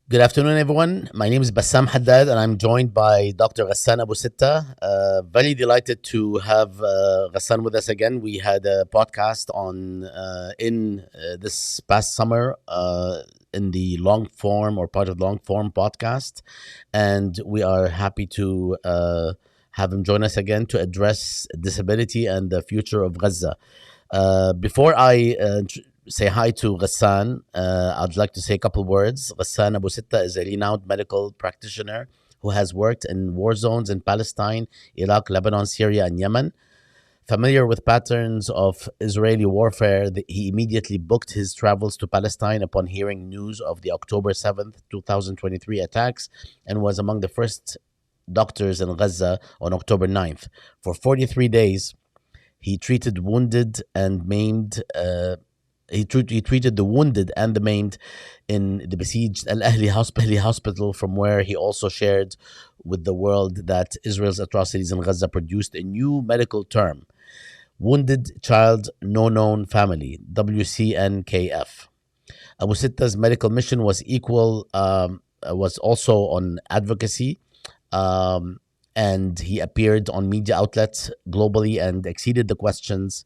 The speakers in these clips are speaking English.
Good afternoon, everyone. My name is Bassam Haddad, and I'm joined by Dr. Ghassan Abu-Sittah. Very delighted to have Ghassan with us again. We had a podcast on in this past summer in the long form or part of the long form podcast, and we are happy to have him join us again to address disability and the future of Gaza. Before I say hi to Ghassan, I'd like to say a couple words. Ghassan Abu-Sittah is a renowned medical practitioner who has worked in war zones in Palestine, Iraq, Lebanon, Syria, and Yemen. Familiar with patterns of Israeli warfare, he immediately booked his travels to Palestine upon hearing news of the October 7th, 2023 attacks and was among the first doctors in Gaza on October 9th. For 43 days, he treated wounded and maimed. He treated the wounded and the maimed in the besieged Al Ahli hospital, from where he also shared with the world that Israel's atrocities in Gaza produced a new medical term: Wounded Child No Known Family, WCNKF. Abu Sittah's medical mission was also on Advocacy, um, and he appeared on media outlets globally and exceeded the questions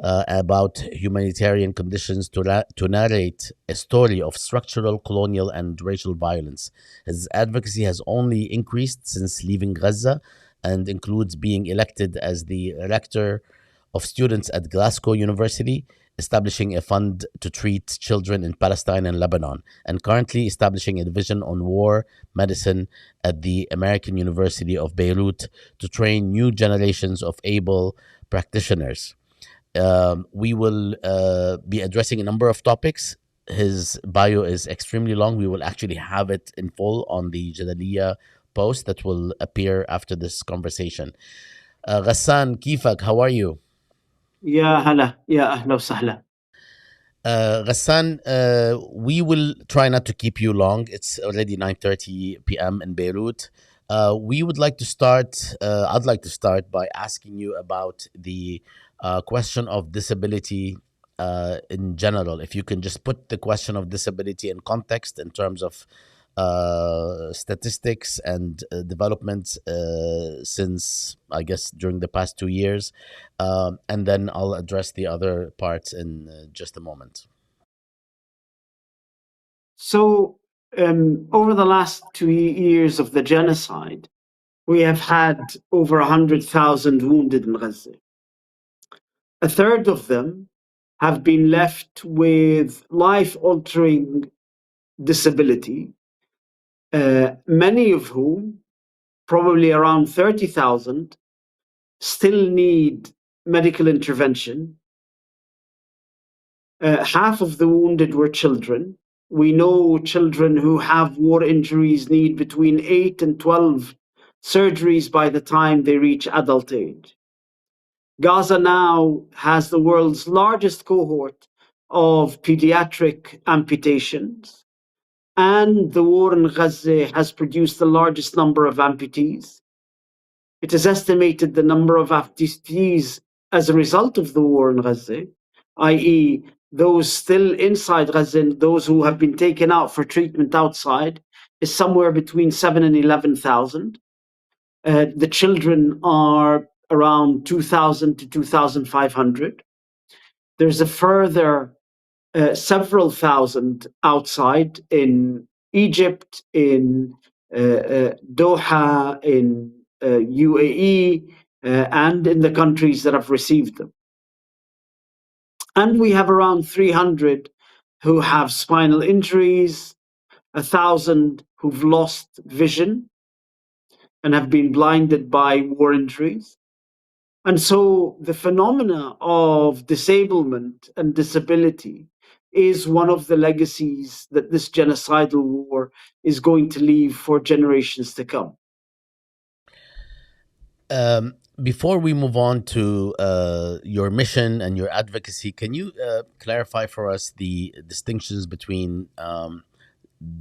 about humanitarian conditions to narrate a story of structural, colonial, and racial violence. His advocacy has only increased since leaving Gaza and includes being elected as the rector of students at Glasgow University, establishing a fund to treat children in Palestine and Lebanon, and currently establishing a division on war medicine at the American University of Beirut to train new generations of able practitioners. We will be addressing a number of topics. His bio is extremely long. We will actually have it in full on the Jadaliyya post that will appear after this conversation. Ghassan, Kifak, how are you? يا هلا يا أهلا وسهلا. Ghassan, we will try not to keep you long. It's already 9:30 p.m. in Beirut. We would like to start. I'd like to start by asking you about the question of disability in general. If you can just put the question of disability in context in terms of statistics and developments since, I guess, during the past 2 years, and then I'll address the other parts in just a moment. So, over the last 2 years of the genocide, we have had over 100,000 wounded in Gaza. A third of them have been left with life altering disability, many of whom, probably around 30,000, still need medical intervention. Half of the wounded were children. We know children who have war injuries need between 8 and 12 surgeries by the time they reach adult age. Gaza now has the world's largest cohort of pediatric amputations, and the war in Gaza has produced the largest number of amputees. It is estimated the number of amputees as a result of the war in Gaza, i.e., those still inside Gaza and those who have been taken out for treatment outside, is somewhere between 7 and 11,000. The children are around 2,000 to 2,500. There's a further several thousand outside in Egypt, in Doha, in UAE, and in the countries that have received them. And we have around 300 who have spinal injuries, 1,000 who've lost vision and have been blinded by war injuries. And so the phenomena of disablement and disability is one of the legacies that this genocidal war is going to leave for generations to come. Before we move on to your mission and your advocacy, can you clarify for us the distinctions between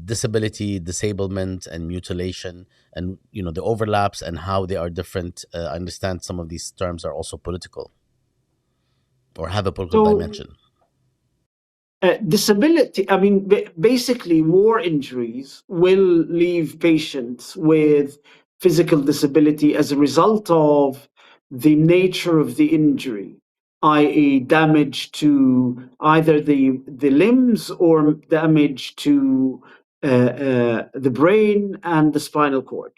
disability, disablement, and mutilation, and the overlaps and how they are different? I understand some of these terms are also political or have a political So dimension. Disability, I mean, basically, war injuries will leave patients with physical disability as a result of the nature of the injury, i.e., damage to either the limbs or damage to the brain and the spinal cord.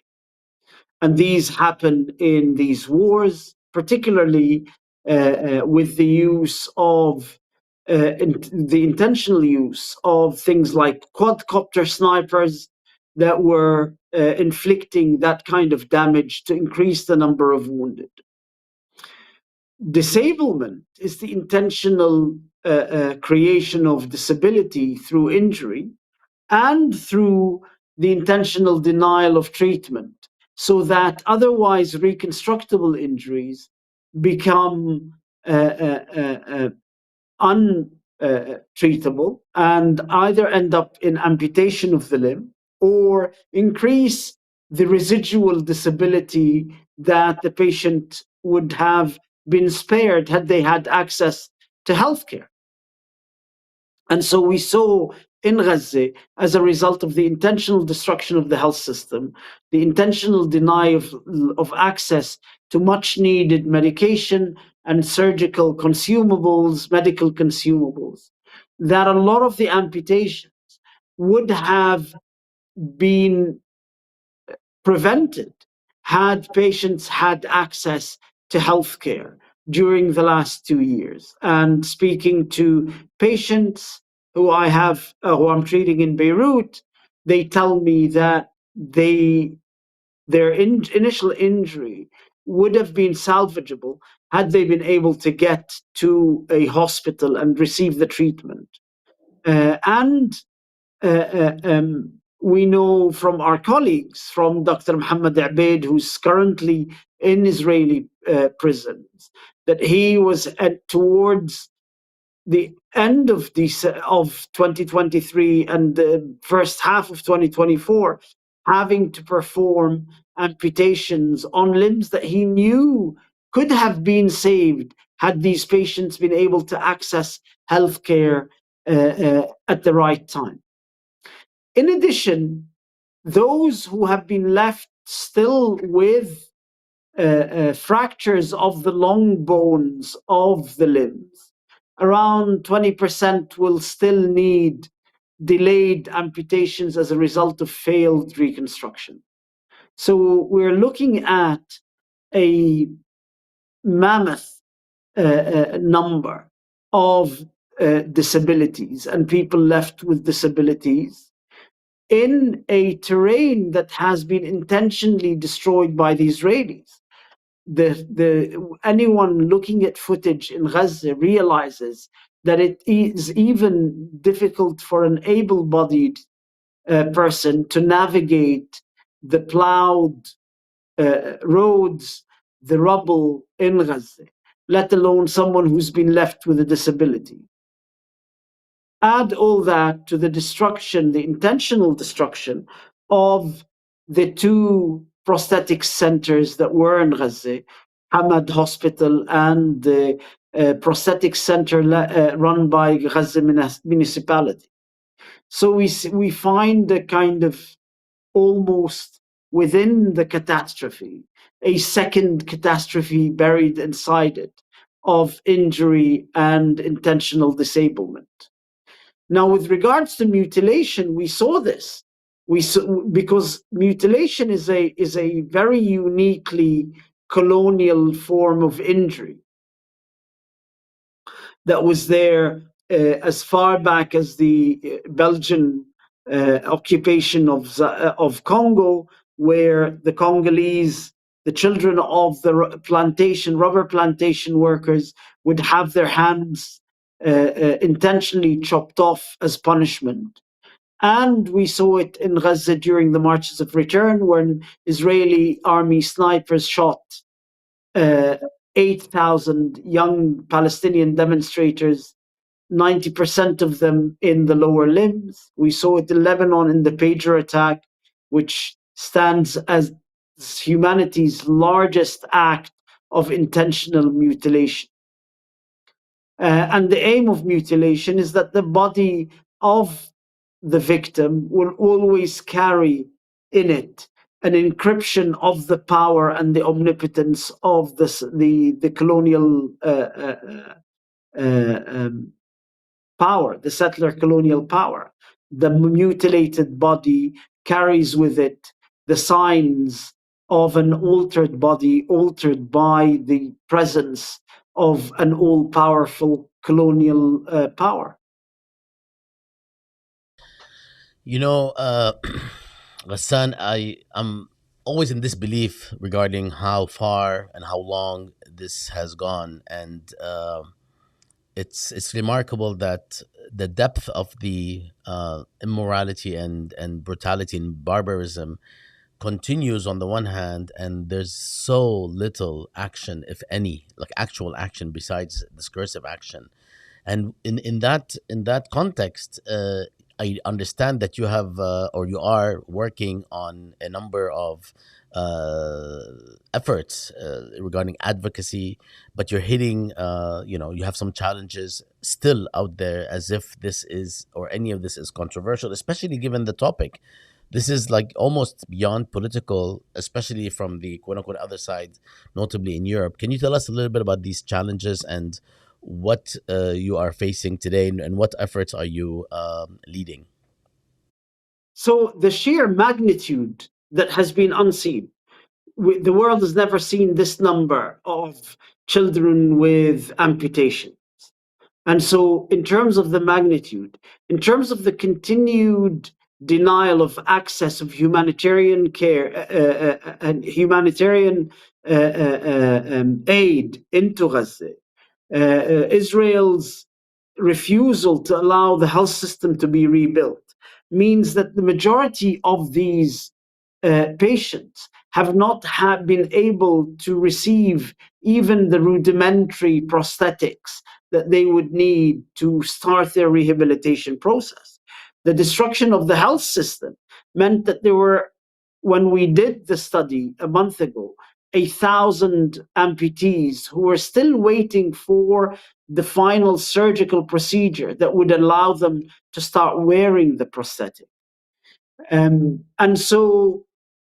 And these happen in these wars, particularly with the use of the intentional use of things like quadcopter snipers that were inflicting that kind of damage to increase the number of wounded. Disablement is the intentional creation of disability through injury and through the intentional denial of treatment, so that otherwise reconstructible injuries become untreatable and either end up in amputation of the limb or increase the residual disability that the patient would have been spared had they had access to healthcare. And so we saw in Gaza, as a result of the intentional destruction of the health system, the intentional denial of access to much needed medication and surgical consumables, medical consumables, that a lot of the amputations would have been prevented had patients had access to healthcare during the last 2 years. And speaking to patients who who I'm treating in Beirut, they tell me that their initial injury would have been salvageable had they been able to get to a hospital and receive the treatment. And we know from our colleagues, from Dr. Mohammed Abeid, who's currently in Israeli prisons, that he was towards the end of 2023 and the first half of 2024, having to perform amputations on limbs that he knew could have been saved had these patients been able to access healthcare at the right time. In addition, those who have been left still with fractures of the long bones of the limbs, around 20% will still need delayed amputations as a result of failed reconstruction. So we're looking at a mammoth number of disabilities and people left with disabilities in a terrain that has been intentionally destroyed by the Israelis. Anyone looking at footage in Gaza realizes that it is even difficult for an able-bodied person to navigate the plowed roads, the rubble in Gaza, let alone someone who's been left with a disability. Add all that to the destruction, the intentional destruction of the two prosthetic centers that were in Gaza, Hamad Hospital and the prosthetic center run by Gaza municipality. So we find a kind of almost within the catastrophe, a second catastrophe buried inside it of injury and intentional disablement. Now, with regards to mutilation, we saw this. Because mutilation is a very uniquely colonial form of injury that was there as far back as the Belgian occupation of Congo, where the Congolese, the children of the rubber plantation workers, would have their hands intentionally chopped off as punishment. And we saw it in Gaza during the marches of return, when Israeli army snipers shot 8,000 young Palestinian demonstrators, 90% of them in the lower limbs. We saw it in Lebanon in the pager attack, which stands as humanity's largest act of intentional mutilation. And the aim of mutilation is that the body of the victim will always carry in it an encryption of the power and the omnipotence of the colonial power, the settler colonial power. The mutilated body carries with it the signs of an altered body, altered by the presence of an all powerful colonial power. You know, Ghassan, I'm always in disbelief regarding how far and how long this has gone, and it's remarkable that the depth of the immorality and brutality and barbarism continues on the one hand, and there's so little action, if any, like actual action besides discursive action. And in that context, I understand that you have or you are working on a number of uh, efforts regarding advocacy, but you're hitting, you have some challenges still out there, as if this is or any of this is controversial, especially given the topic. This is like almost beyond political, especially from the quote unquote other side, notably in Europe. Can you tell us a little bit about these challenges and what you are facing today, and what efforts are you leading? So the sheer magnitude that has been unseen, the world has never seen this number of children with amputation. And so, in terms of the magnitude, in terms of the continued denial of access of humanitarian care and humanitarian aid into Gaza, Israel's refusal to allow the health system to be rebuilt means that the majority of these patients have not been able to receive even the rudimentary prosthetics that they would need to start their rehabilitation process. The destruction of the health system meant that there were, when we did the study a month ago, 1,000 amputees who were still waiting for the final surgical procedure that would allow them to start wearing the prosthetic. And so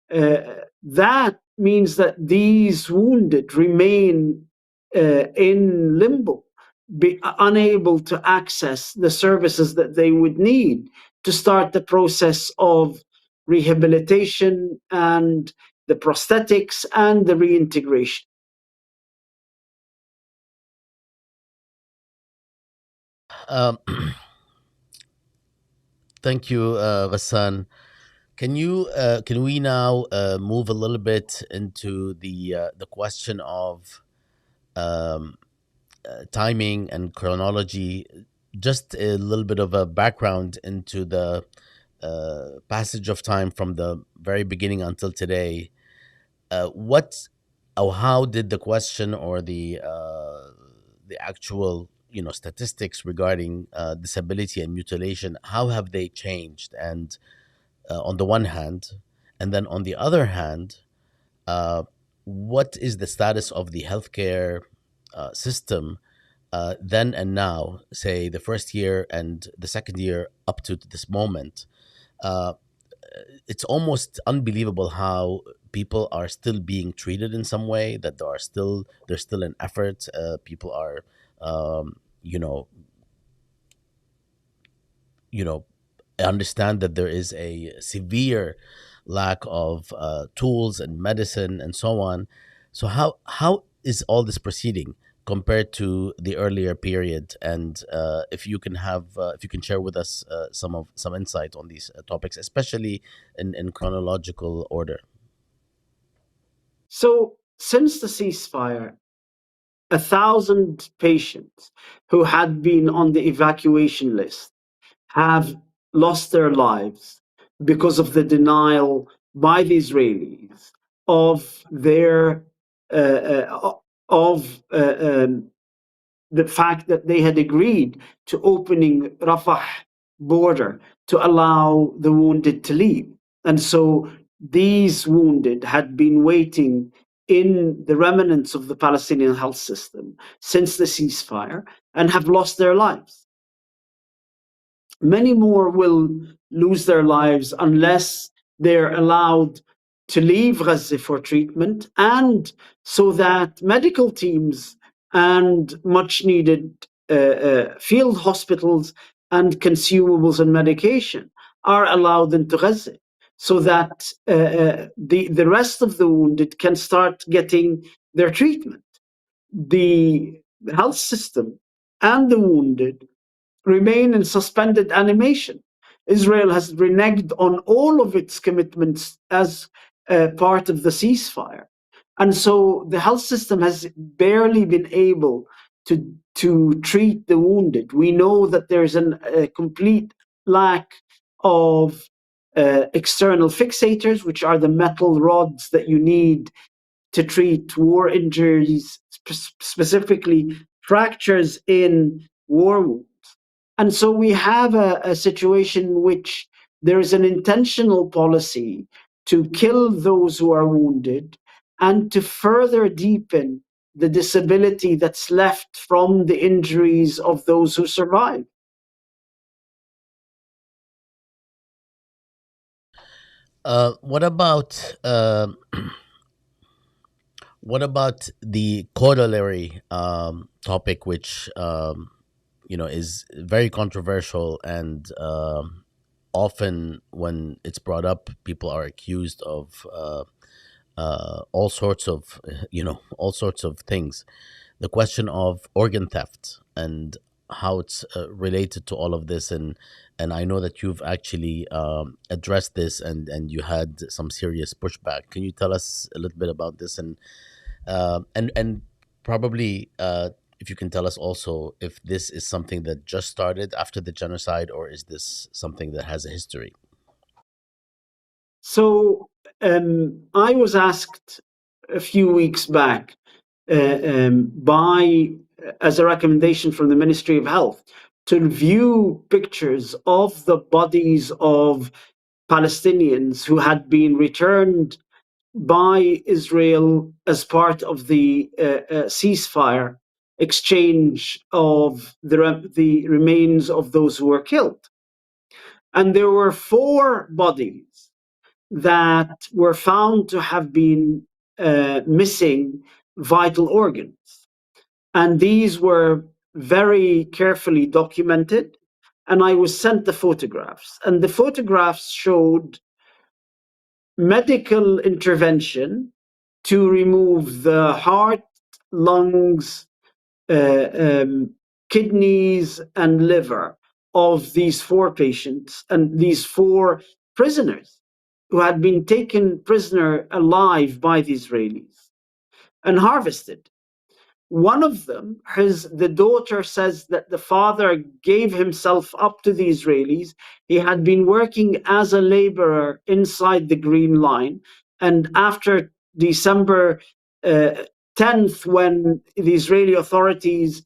that means that these wounded remain in limbo, unable to access the services that they would need to start the process of rehabilitation and the prosthetics and the reintegration. Um, Thank you, Ghassan. Can we now move a little bit into the question of um, timing and chronology? Just a little bit of a background into the passage of time from the very beginning until today. What or how did the question or the actual statistics regarding disability and mutilation, how have they changed? And on the one hand, and then on the other hand, uh, what is the status of the healthcare system then and now, say the first year and the second year up to this moment? Uh, it's almost unbelievable how people are still being treated in some way, that there's still an effort. People are um, you know you know understand that there is a severe lack of tools and medicine and so on. So how is all this proceeding compared to the earlier period? And if you can share with us some insight on these topics, especially in chronological order. So, since the ceasefire, 1,000 patients who had been on the evacuation list have lost their lives because of the denial by the Israelis of their of the fact that they had agreed to opening Rafah border to allow the wounded to leave. And so these wounded had been waiting in the remnants of the Palestinian health system since the ceasefire and have lost their lives. Many more will lose their lives unless they're allowed to leave Gaza for treatment, and so that medical teams and much needed field hospitals and consumables and medication are allowed into Gaza, so that the rest of the wounded can start getting their treatment. The health system and the wounded remain in suspended animation. Israel has reneged on all of its commitments as part of the ceasefire. And so the health system has barely been able to treat the wounded. We know that there's a complete lack of external fixators, which are the metal rods that you need to treat war injuries, specifically fractures in war wounds. And so we have a situation in which there is an intentional policy to kill those who are wounded and to further deepen the disability that's left from the injuries of those who survive. What about what about the corollary topic, which is very controversial, and often when it's brought up, people are accused of all sorts of all sorts of things. The question of organ theft and how it's related to all of this, and I know that you've actually addressed this, and you had some serious pushback. Can you tell us a little bit about this, and probably if you can tell us also if this is something that just started after the genocide, or is this something that has a history? So I was asked a few weeks back as a recommendation from the Ministry of Health, to view pictures of the bodies of Palestinians who had been returned by Israel as part of the ceasefire exchange of the remains of those who were killed. And there were 4 bodies that were found to have been missing vital organs. And these were very carefully documented. And I was sent the photographs. And the photographs showed medical intervention to remove the heart, lungs, kidneys, and liver of these 4 patients and these 4 prisoners who had been taken prisoner alive by the Israelis and harvested. One of them, the daughter says that the father gave himself up to the Israelis. He had been working as a laborer inside the Green Line. And after December 10th, when the Israeli authorities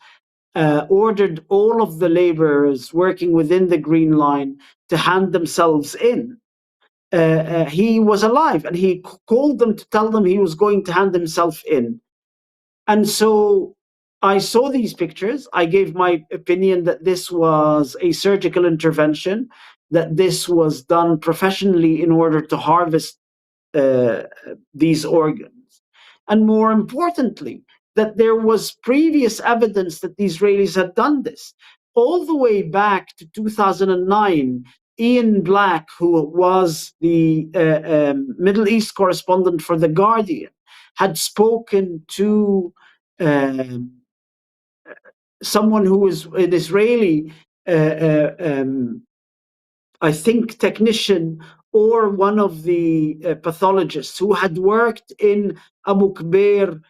ordered all of the laborers working within the Green Line to hand themselves in, he was alive, and he called them to tell them he was going to hand himself in. And so I saw these pictures. I gave my opinion that this was a surgical intervention, that this was done professionally in order to harvest these organs. And more importantly, that there was previous evidence that the Israelis had done this. All the way back to 2009, Ian Black, who was the Middle East correspondent for The Guardian, had spoken to someone who was an Israeli, I think, technician, or one of the pathologists who had worked in Abu Kbair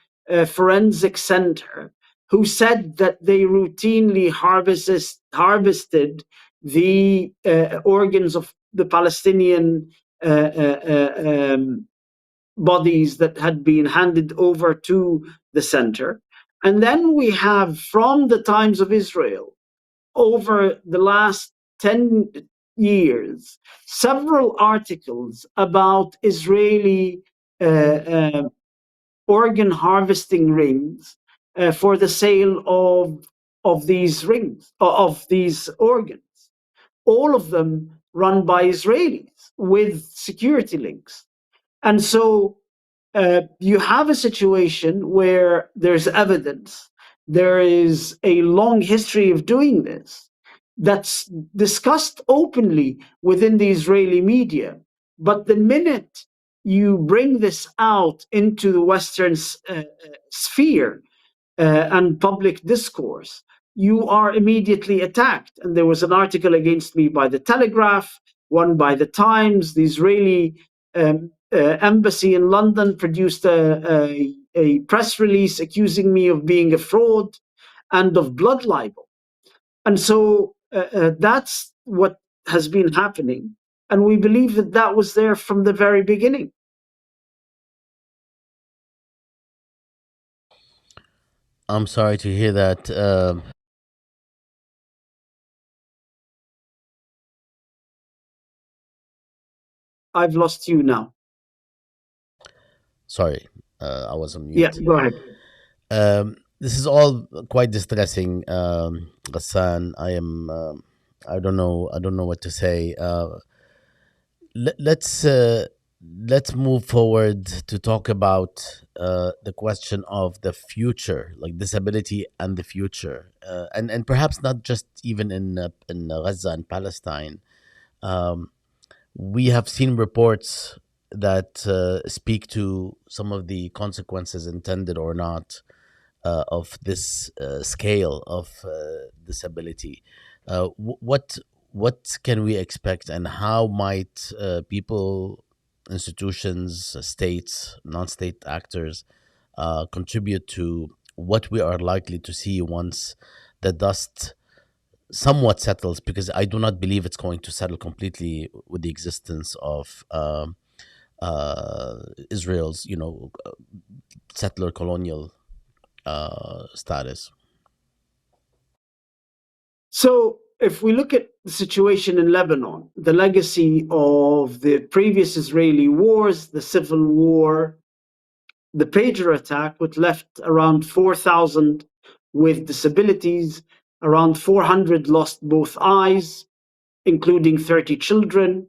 Forensic Center, who said that they routinely harvested the organs of the Palestinian bodies that had been handed over to the center. And then we have, from the Times of Israel, over the last 10 years, several articles about Israeli organ harvesting rings for the sale of these rings, of these organs, all of them run by Israelis with security links. And so you have a situation where there's evidence, there is a long history of doing this that's discussed openly within the Israeli media. But the minute you bring this out into the Western sphere, and public discourse, you are immediately attacked. And there was an article against me by the Telegraph, one by the Times. The Israeli embassy in London produced a press release accusing me of being a fraud and of blood libel. And so that's what has been happening. And we believe that that was there from the very beginning. I'm sorry to hear that. I've lost you now. Sorry, I was on Yeah, mute. go ahead. This is all quite distressing, Ghassan. I don't know. I don't know what to say. Let, let's uh, let's move forward to talk about the question of the future, like disability and the future, and perhaps not just even in Gaza and Palestine. Um, we have seen reports that speak to some of the consequences, intended or not, of this scale of disability. What can we expect, and how might people, institutions, states, non-state actors contribute to what we are likely to see once the dust somewhat settles? Because I do not believe it's going to settle completely with the existence of Israel's, settler colonial status. So, if we look at the situation in Lebanon, the legacy of the previous Israeli wars, the civil war, the pager attack, which left around 4,000 with disabilities, around 400 lost both eyes, including 30 children.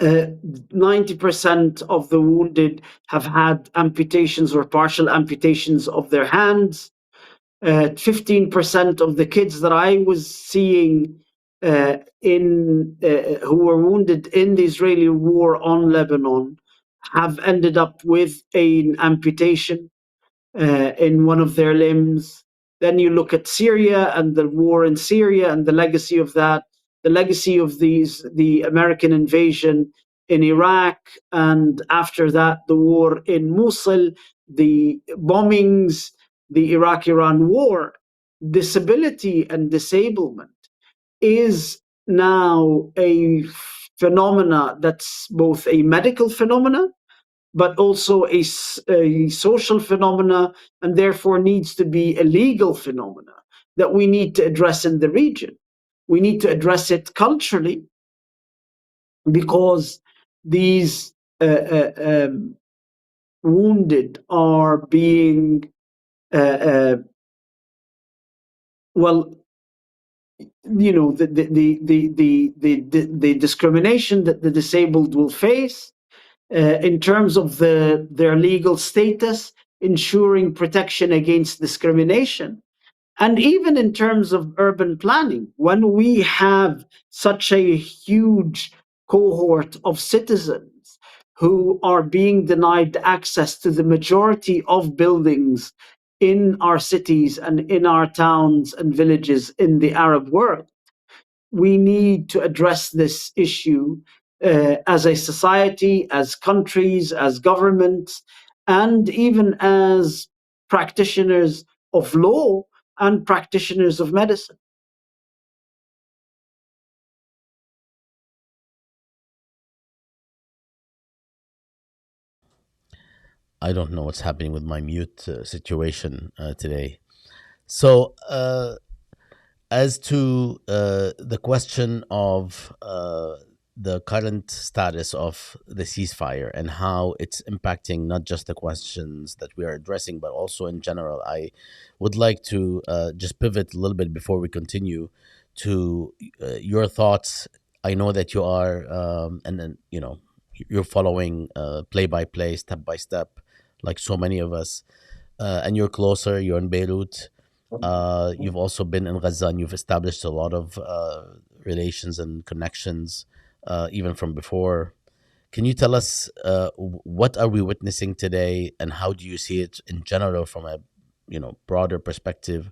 90% of the wounded have had amputations or partial amputations of their hands. 15% of the kids that I was seeing who were wounded in the Israeli war on Lebanon have ended up with an amputation in one of their limbs. Then you look at Syria and the war in Syria and the legacy of that, the legacy of the American invasion in Iraq, and after that, the war in Mosul, the bombings, the Iraq-Iran war. Disability and disablement is now a phenomena that's both a medical phenomena but also a social phenomena, and therefore needs to be a legal phenomena that we need to address in the region. We need to address it culturally because these wounded are being, uh, uh, well, the discrimination that the disabled will face in terms of their legal status, ensuring protection against discrimination, and even in terms of urban planning. When we have such a huge cohort of citizens who are being denied access to the majority of buildings in our cities and in our towns and villages in the Arab world, we need to address this issue as a society, as countries, as governments, and even as practitioners of law and practitioners of medicine. I don't know what's happening with my mute situation today. So, as to the question of the current status of the ceasefire and how it's impacting not just the questions that we are addressing, but also in general. I would like to just pivot a little bit before we continue to your thoughts. I know that you are, and then, you're following play by play, step by step, like so many of us. And you're closer, you're in Beirut. You've also been in Gaza and you've established a lot of relations and connections, even from before. Can you tell us what are we witnessing today, and how do you see it in general from a broader perspective,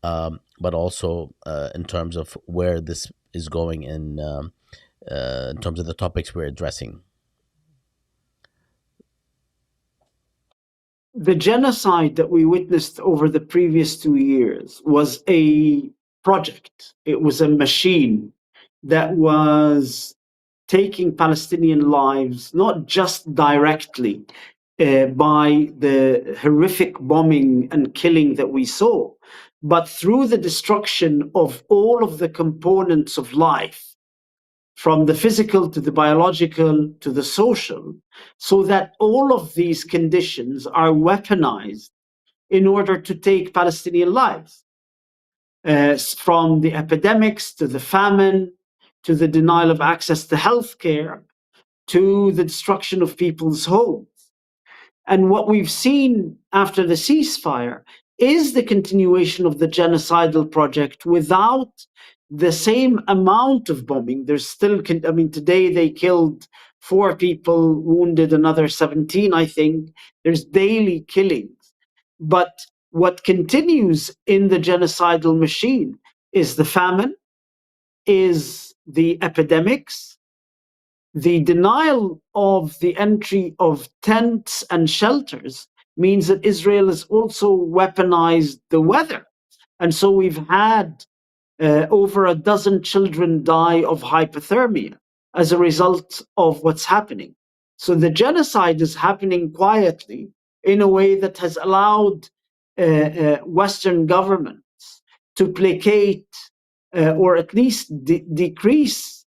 but also in terms of where this is going in terms of the topics we're addressing? The genocide that we witnessed over the previous 2 years was a project. It was a machine that was taking Palestinian lives, not just directly by the horrific bombing and killing that we saw, but through the destruction of all of the components of life, from the physical to the biological to the social, so that all of these conditions are weaponized in order to take Palestinian lives, from the epidemics to the famine to the denial of access to healthcare to the destruction of people's homes. And what we've seen after the ceasefire is the continuation of the genocidal project without the same amount of bombing. There's still, I mean, today they killed 4 people, wounded another 17, I think. There's daily killings. But what continues in the genocidal machine is the famine, is the epidemics, the denial of the entry of tents and shelters means that Israel has also weaponized the weather. And so we've had over a dozen children die of hypothermia as a result of what's happening. So the genocide is happening quietly in a way that has allowed Western governments to placate or at least decrease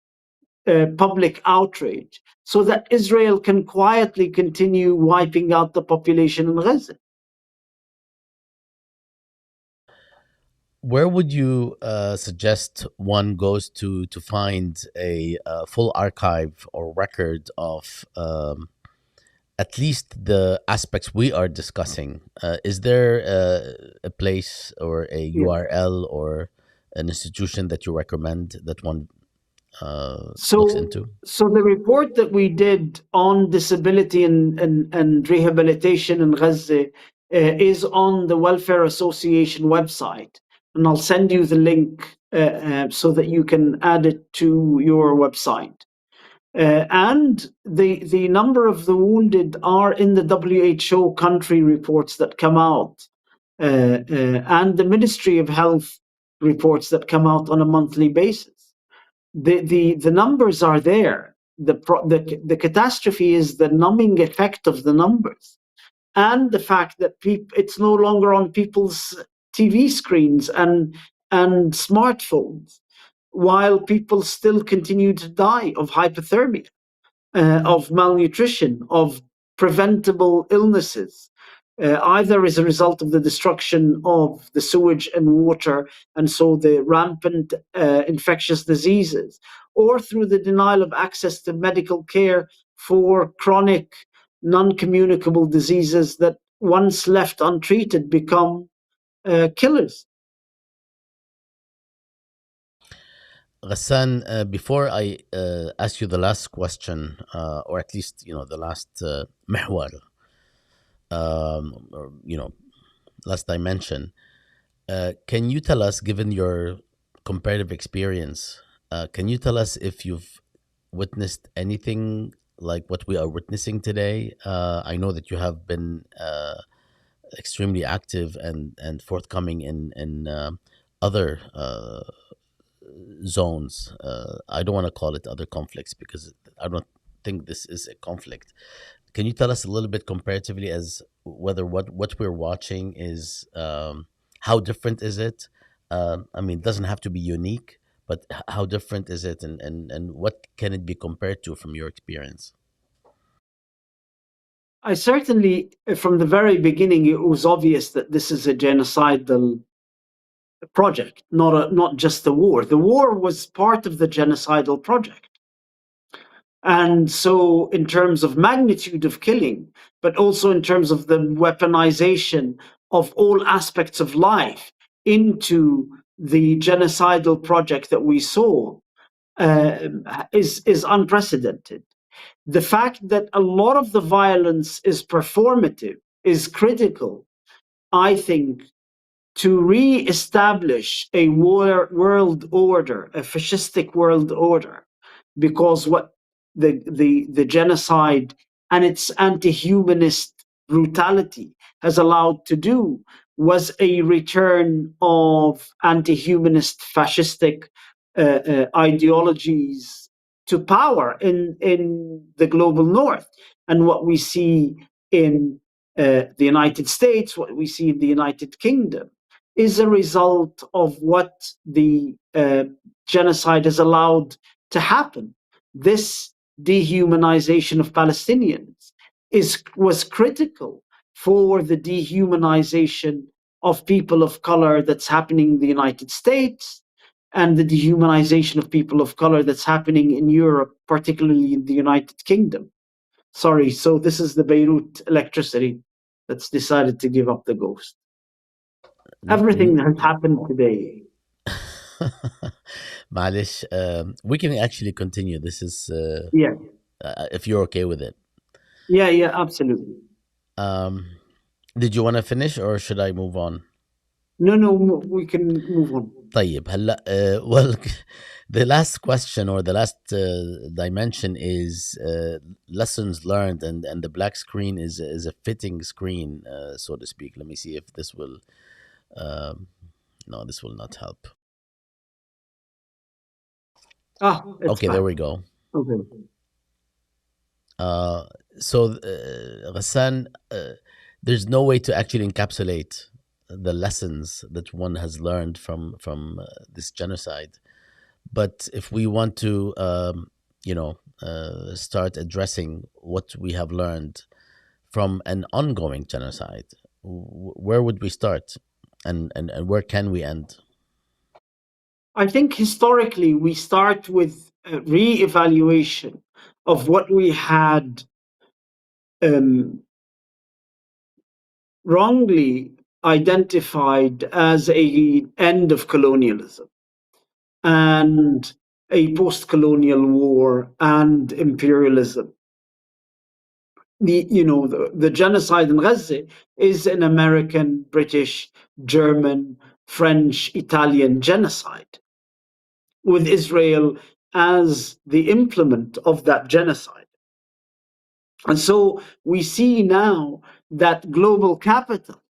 public outrage so that Israel can quietly continue wiping out the population in Gaza. Where would you suggest one goes to find a full archive or record of at least the aspects we are discussing? Is there a place or a Yeah. URL or an institution that you recommend that one looks So, into? so the report that we did on disability and rehabilitation in Gaza is on the Welfare Association website, and I'll send you the link so that you can add it to your website. And the number of the wounded are in the WHO country reports that come out, and the Ministry of Health reports that come out on a monthly basis. The numbers are there. The catastrophe is the numbing effect of the numbers, and the fact that it's no longer on people's TV screens and smartphones, while people still continue to die of hypothermia, of malnutrition, of preventable illnesses, either as a result of the destruction of the sewage and water, and so the rampant infectious diseases, or through the denial of access to medical care for chronic, non communicable diseases that, once left untreated, become killers. Ghassan, before I ask you the last question, or at least the last محور, or last dimension, can you tell us, given your comparative experience, can you tell us if you've witnessed anything like what we are witnessing today? I know that you have been extremely active and forthcoming in other zones. I don't want to call it other conflicts because I don't think this is a conflict. Can you tell us a little bit comparatively as whether what we're watching is how different is it? I mean, it doesn't have to be unique, but how different is it, and what can it be compared to from your experience? I certainly, from the very beginning, it was obvious that this is a genocidal project, not just the war. The war was part of the genocidal project. And so, in terms of magnitude of killing, but also in terms of the weaponization of all aspects of life into the genocidal project that we saw, is unprecedented. The fact that a lot of the violence is performative is critical, I think, to re-establish a world order, a fascistic world order, because what the genocide and its anti-humanist brutality has allowed to do was a return of anti-humanist fascistic ideologies to power in the global north. And what we see in the United States, what we see in the United Kingdom, is a result of what the genocide has allowed to happen. This dehumanization of Palestinians was critical for the dehumanization of people of color that's happening in the United States, and the dehumanization of people of color that's happening in Europe, particularly in the United Kingdom. Sorry, so this is the Beirut electricity that's decided to give up the ghost. N- Everything n- has happened today. Malish, we can actually continue. This is Yeah, if you're okay with it. yeah, absolutely. Um, did you want to finish or should I move on? No, we can move on. طيب هلا well the last question or the last dimension is lessons learned, and the black screen is a fitting screen, so to speak. Let me see if this will um, no, this will not help. It's Okay, there back. we go. Okay. uh, so Ghassan, there's no way to actually encapsulate the lessons that one has learned from this genocide. But if we want to, start addressing what we have learned from an ongoing genocide, where would we start, and where can we end? I think historically we start with a re-evaluation of what we had um, wrongly identified as a end of colonialism and a post-colonial war and imperialism. The genocide in Gaza is an American, British, German, French, Italian genocide, with Israel as the implement of that genocide. And so we see now that global capital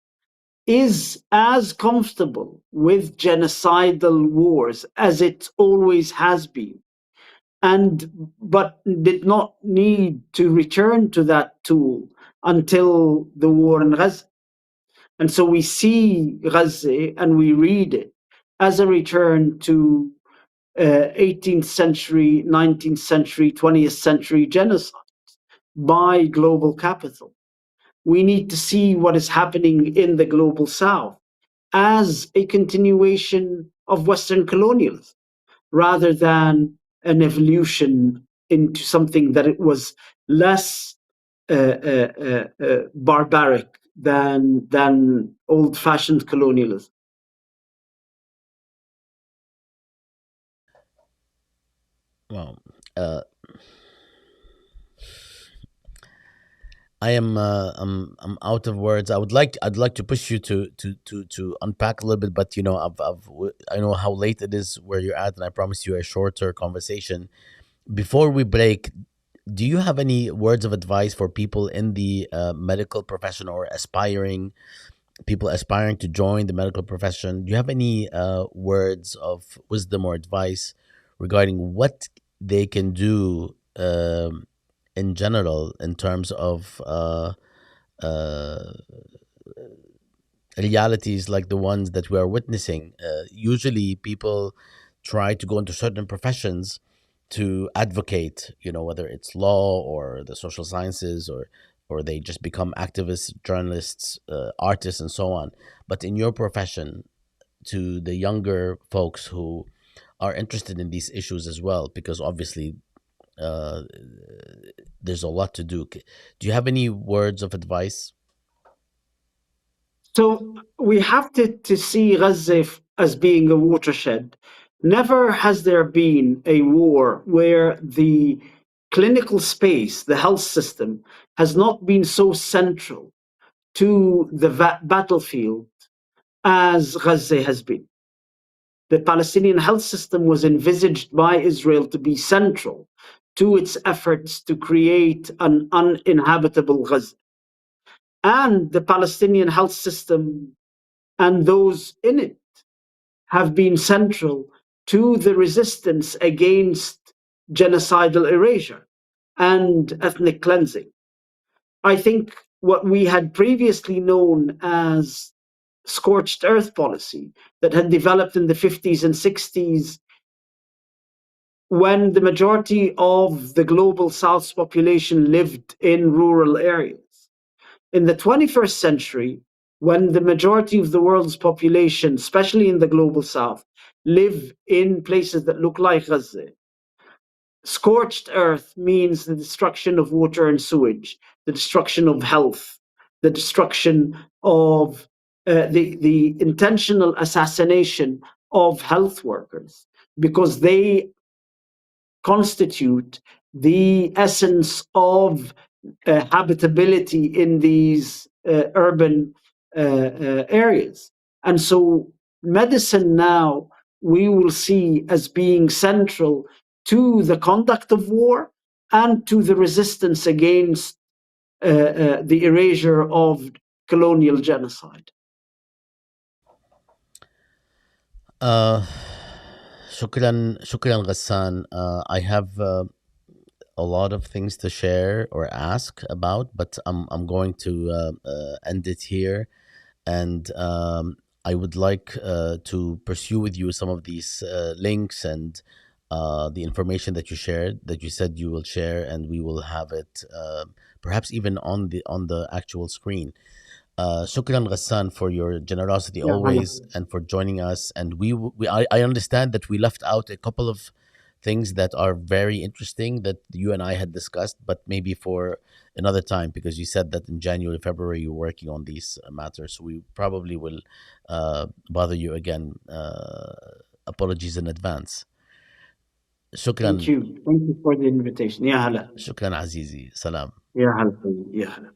is as comfortable with genocidal wars as it always has been, but did not need to return to that tool until the war in Gaza. And so we see Gaza and we read it as a return to 18th century, 19th century, 20th century genocide by global capital. We need to see what is happening in the global south as a continuation of Western colonialism rather than an evolution into something that it was less barbaric than old-fashioned colonialism. Well, uh, I'm out of words. I'd like to push you to unpack a little bit, but I know how late it is where you're at, and I promised you a shorter conversation. Before we break, do you have any words of advice for people in the medical profession, or people aspiring to join the medical profession? Do you have any words of wisdom or advice regarding what they can do in general in terms of uh, realities like the ones that we are witnessing? Usually, people try to go into certain professions to advocate, whether it's law or the social sciences, or they just become activists, journalists, artists, and so on. But in your profession, to the younger folks who are interested in these issues as well, because obviously uh, there's a lot to do. Do you have any words of advice? So we have to see Gaza as being a watershed. Never has there been a war where the clinical space, the health system, has not been so central to the battlefield as Gaza has been. The Palestinian health system was envisaged by Israel to be central to its efforts to create an uninhabitable Gaza. And the Palestinian health system and those in it have been central to the resistance against genocidal erasure and ethnic cleansing. I think what we had previously known as scorched earth policy that had developed in the 50s and 60s when the majority of the global South's population lived in rural areas. In the 21st century, when the majority of the world's population, especially in the global South, live in places that look like Gaza, scorched earth means the destruction of water and sewage, the destruction of health, the destruction of the intentional assassination of health workers, because they constitute the essence of habitability in these urban areas. And so, medicine now we will see as being central to the conduct of war and to the resistance against the erasure of colonial genocide. Uh, shukran, Ghassan. I have a lot of things to share or ask about, but I'm going to end it here. And I would like to pursue with you some of these links and the information that you shared, that you said you will share, and we will have it perhaps even on the actual screen. Shukran, Ghassan, for your generosity Yeah, always and for joining us. And I understand that we left out a couple of things that are very interesting that you and I had discussed, but maybe for another time, because you said that in January, February, you're working on these matters. So we probably will bother you again. Apologies in advance. thank Shukran, you. Thank you for the invitation. Yeah, hala. shukran, Azizi. Salam. Yeah, hala. Yeah, hala.